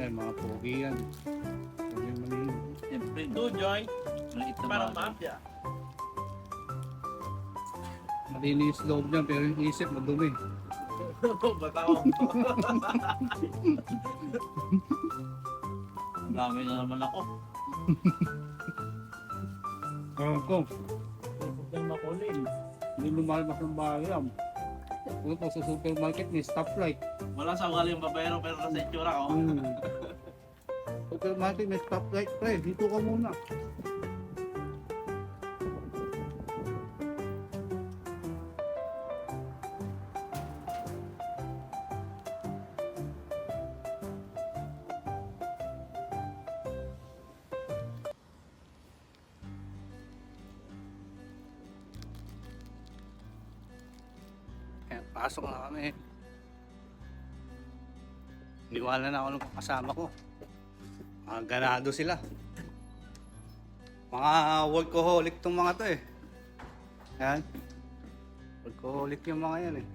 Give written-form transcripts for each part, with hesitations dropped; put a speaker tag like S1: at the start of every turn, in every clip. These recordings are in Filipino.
S1: Yan, mga pogi yan. Yan yung malinis.
S2: Siyempre, Joy.
S3: Maliit na
S2: Parang
S3: bagay.
S2: mafia.
S1: Malinis loob niya, pero yung isip madumi.
S2: Batawang.
S3: Ang dami na naman ako.
S1: Ako,
S2: Huwag kang makulin.
S1: hindi lumalabas ng bahay yan. Kung pa sa supermarket, may stoplight.
S3: Wala sa ugali yung babayero pero nasa itsura ko.
S1: Supermarket, may stoplight. Pre, dito ka muna. Ayan, pasok na kami. Iniwala na ako ng kasama ko. Mga ganado sila. Mga workaholic tong mga to eh. Ayan. Workaholic yung mga yan eh.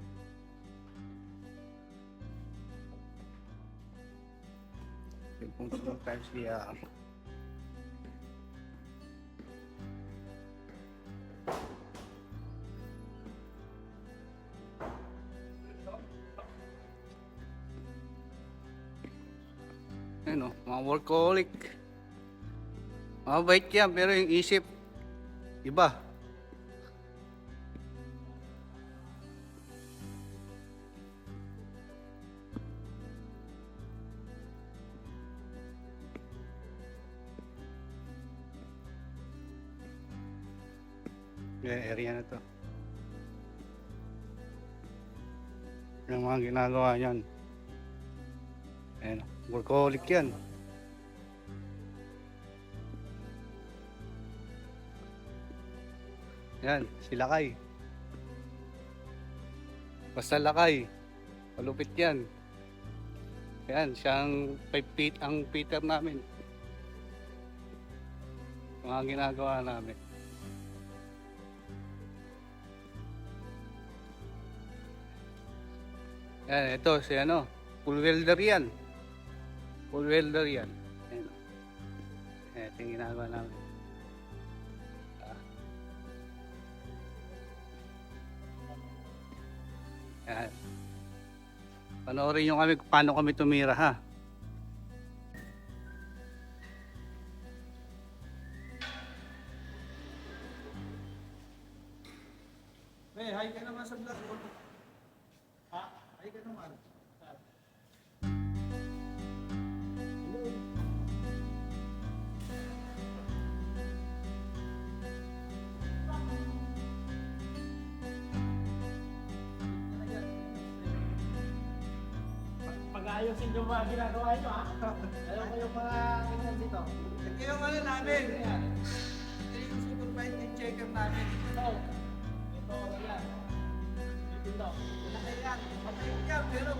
S1: Yung punta ng times siya. Ano, mga workaholic. Mabait yan, pero yung isip, iba. Yung area na to. Yung mga ginagawa yan. Ayan, workaholic yan. Yan, si Lakay. Basta Lakay. Malupit yan. Yan, siyang 5 feet ang Peter namin. Mga ginagawa namin. Yan, ito si ano, full welder yan. Full welder yan. Ayan. Ito yung ginagawa namin. Yan. Panoorin nyo kami kung paano kami tumira ha.
S2: Hi ka naman sa vlog. Ha? Hi ka naman. Pag-ayosin yung mga ginagawa nyo, ha? Alam ko yung mga ganyan dito.
S1: Ito yung ano namin. Ito yung supervised and checker namin.
S2: Ito. Ito, yan. Dito.
S1: Patay yan, pero